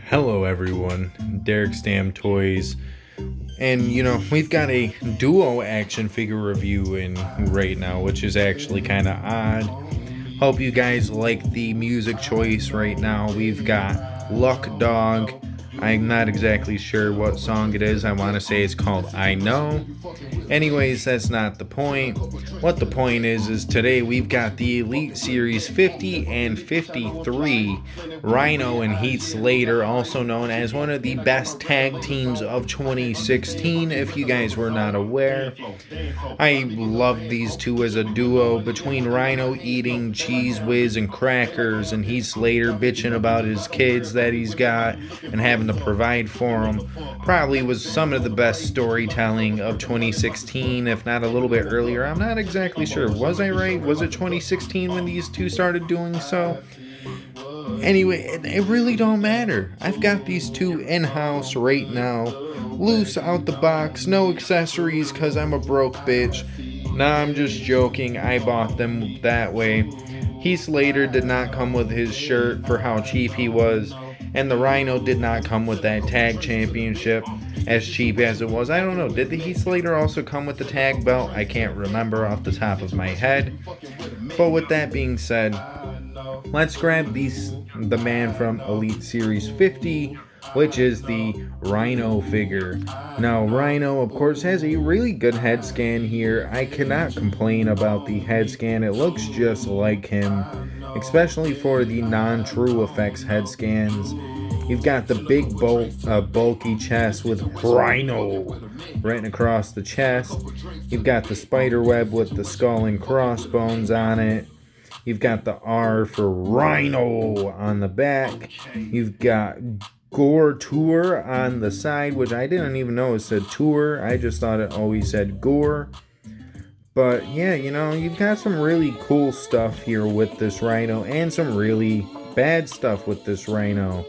Hello, everyone. Derek's Damn Toys. And, we've got a duo action figure review in right now, which is actually kind of odd. Hope you guys like the music choice right now. We've got Luck Dog. I'm not exactly sure what song it is. I want to say it's called I Know. Anyways, that's not the point. What the point is today we've got the Elite Series 50 and 53, Rhyno and Slater, also known as one of the best tag teams of 2016, if you guys were not aware. I love these two as a duo, between Rhyno eating cheese whiz and crackers and Slater bitching about his kids that he's got and having to provide for them. Probably was some of the best storytelling of 2016, if not a little bit earlier. I'm not exactly sure. Was I right? Was it 2016 when these two started doing so? Anyway, it really don't matter. I've got these two in-house right now. Loose out the box, no accessories because I'm a broke bitch. Nah, I'm just joking. I bought them that way. Slater did not come with his shirt for how cheap he was. And the Rhyno did not come with that tag championship as cheap as it was. I don't know. Did the Slater also come with the tag belt? I can't remember off the top of my head. But with that being said, let's grab the man from Elite Series 50, which is the Rhyno figure. Now, Rhyno, of course, has a really good head scan here. I cannot complain about the head scan. It looks just like him, especially for the non-true effects head scans. You've got the big bulky chest with Rhyno right across the chest. You've got the spider web with the skull and crossbones on it. You've got the R for Rhyno on the back. You've got Gore Tour on the side, which I didn't even know it said Tour. I just thought it always said Gore. But yeah, you've got some really cool stuff here with this Rhyno and some really bad stuff with this Rhyno.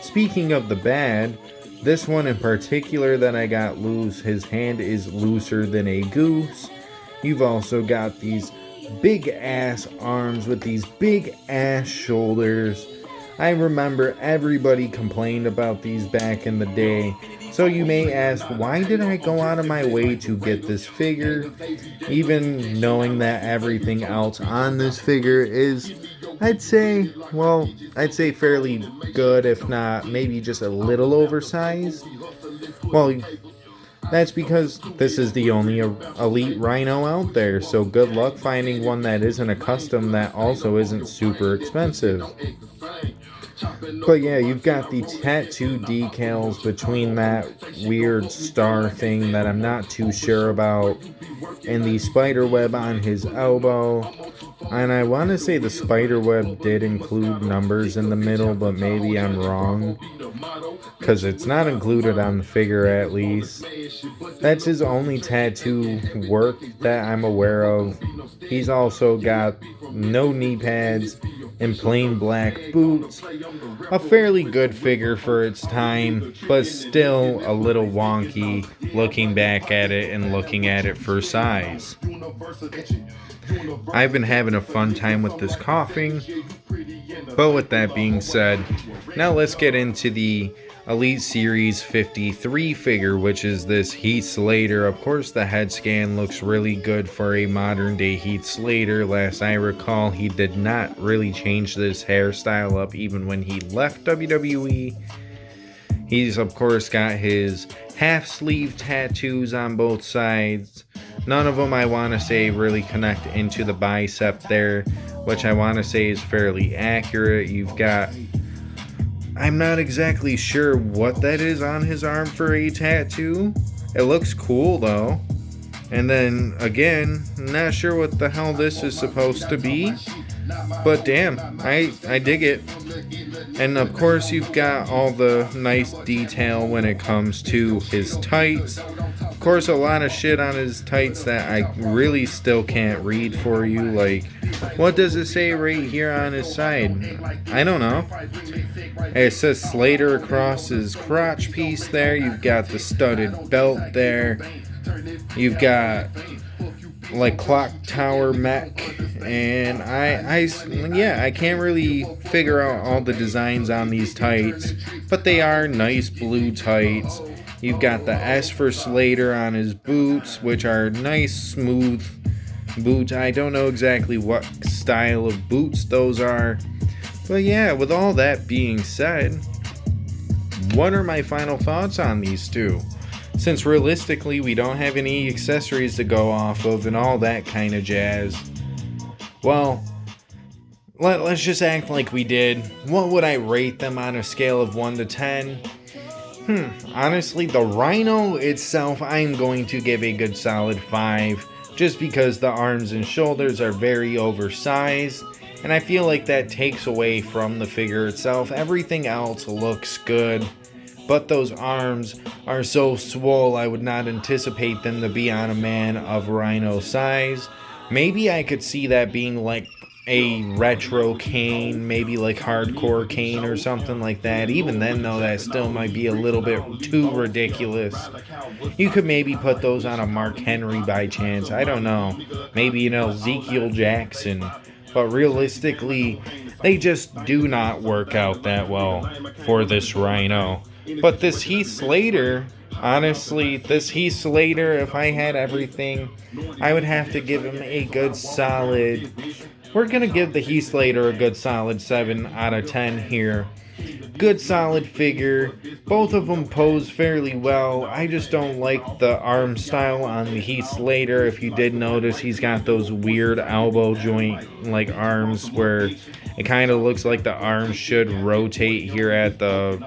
Speaking of the bad, this one in particular that I got loose, his hand is looser than a goose. You've also got these big ass arms with these big ass shoulders. I remember everybody complained about these back in the day. So you may ask, why did I go out of my way to get this figure? Even knowing that everything else on this figure is, I'd say fairly good, if not maybe just a little oversized. Well, that's because this is the only Elite Rhyno out there, so good luck finding one that isn't a custom that also isn't super expensive. But yeah, you've got the tattoo decals between that weird star thing that I'm not too sure about, and the spider web on his elbow. And I want to say the spider web did include numbers in the middle, but maybe I'm wrong, because it's not included on the figure at least. That's his only tattoo work that I'm aware of. He's also got no knee pads and plain black boots. A fairly good figure for its time, but still a little wonky looking back at it and looking at it for size. I've been having a fun time with this coughing. But with that being said, now let's get into the Elite Series 53 figure, which is this Slater. Of course, the head scan looks really good for a modern day Slater. Last I recall, he did not really change this hairstyle up even when he left WWE. He's, of course, got his half sleeve tattoos on both sides. None of them, I want to say, really connect into the bicep there, which I want to say is fairly accurate. You've got, I'm not exactly sure what that is on his arm for a tattoo. It looks cool though. And then again, not sure what the hell this is supposed to be. But damn, I dig it. And of course you've got all the nice detail when it comes to his tights. Of course, a lot of shit on his tights that I really still can't read for you. Like, what does it say right here on his side? I don't know. It says Slater across his crotch piece there. You've got the studded belt there. You've got like clock tower mech and yeah, I can't really figure out all the designs on these tights, but they are nice blue tights. You've got the S for Slater on his boots, which are nice, smooth boots. I don't know exactly what style of boots those are, but yeah, with all that being said, what are my final thoughts on these two? Since realistically we don't have any accessories to go off of and all that kind of jazz, well, let's just act like we did. What would I rate them on a scale of 1 to 10? Honestly, the Rhyno itself, I'm going to give a good solid 5, just because the arms and shoulders are very oversized, and I feel like that takes away from the figure itself. Everything else looks good, but those arms are so swole, I would not anticipate them to be on a man of Rhyno size. Maybe I could see that being like a retro Kane, maybe like hardcore Kane or something like that. Even then, though, that still might be a little bit too ridiculous. You could maybe put those on a Mark Henry by chance. I don't know. Maybe, Ezekiel Jackson. But realistically, they just do not work out that well for this Rhyno. But this Heath Slater, honestly, if I had everything, I would have to give him a good solid... We're going to give the Heath Slater a good solid 7 out of 10 here. Good solid figure. Both of them pose fairly well. I just don't like the arm style on the Heath Slater. If you did notice, he's got those weird elbow joint like arms where it kind of looks like the arms should rotate here at the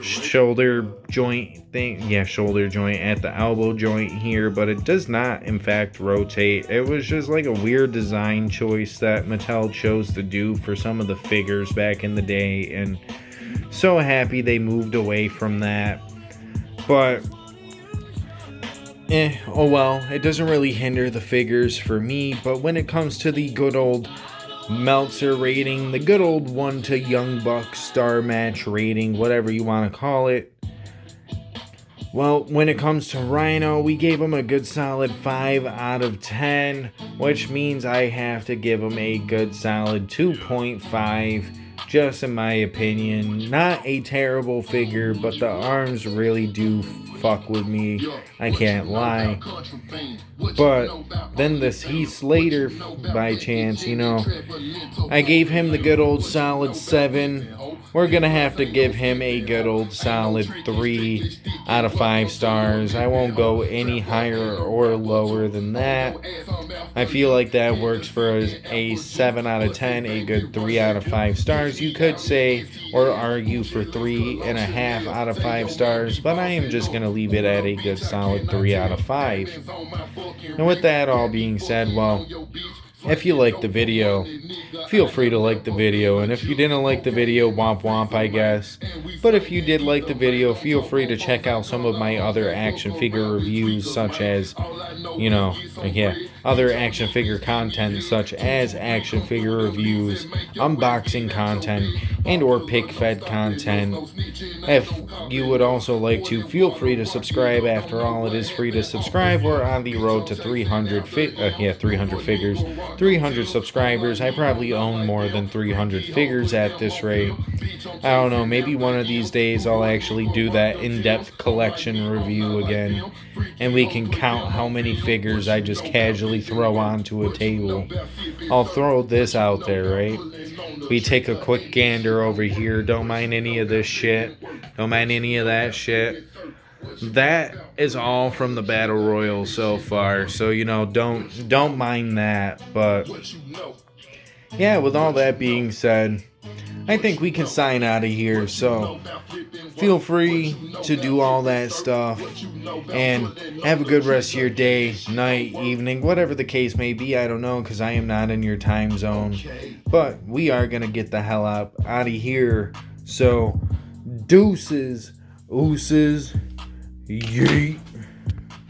shoulder joint thing. Yeah, shoulder joint at the elbow joint here, but it does not in fact rotate. It was just like a weird design choice that Mattel chose to do for some of the figures back in the day, and so happy they moved away from that. But oh well, it doesn't really hinder the figures for me. But when it comes to the good old Meltzer rating, the good old 1 to Young Buck star match rating, whatever you want to call it, well, when it comes to Rhyno, we gave him a good solid 5 out of 10, which means I have to give him a good solid 2.5, just in my opinion. Not a terrible figure, but the arms really do fuck with me, I can't lie. But then this Heath Slater, by chance, I gave him the good old solid 7. We're gonna have to give him a good old solid 3 out of 5 stars. I won't go any higher or lower than that. I feel like that works for a 7 out of 10, a good 3 out of 5 stars. You could say or argue for 3.5 out of 5 stars, but I am just gonna leave it at a good solid 3 out of 5. And with that all being said, well, if you liked the video, feel free to like the video, and if you didn't like the video, womp womp, I guess. But if you did like the video, feel free to check out some of my other action figure reviews, such as, other action figure content, such as action figure reviews, unboxing content, and or pick fed content. If you would also like to, feel free to subscribe. After all, it is free to subscribe. We're on the road to 300 figures, 300 subscribers. I probably own more than 300 figures at this rate. I don't know, maybe one of these days I'll actually do that in-depth collection review again, and we can count how many figures I just casually throw onto a table. I'll throw this out there, right? We take a quick gander over here. Don't mind any of this shit. Don't mind any of that shit. That is all from the Battle Royal so far, so don't mind that. But yeah, with all that being said, I think we can sign out of here. So feel free to do all that stuff, and have a good rest of your day, night, evening, whatever the case may be. I don't know, because I am not in your time zone, but we are gonna get the hell out of here. So deuces, ooses, yeet.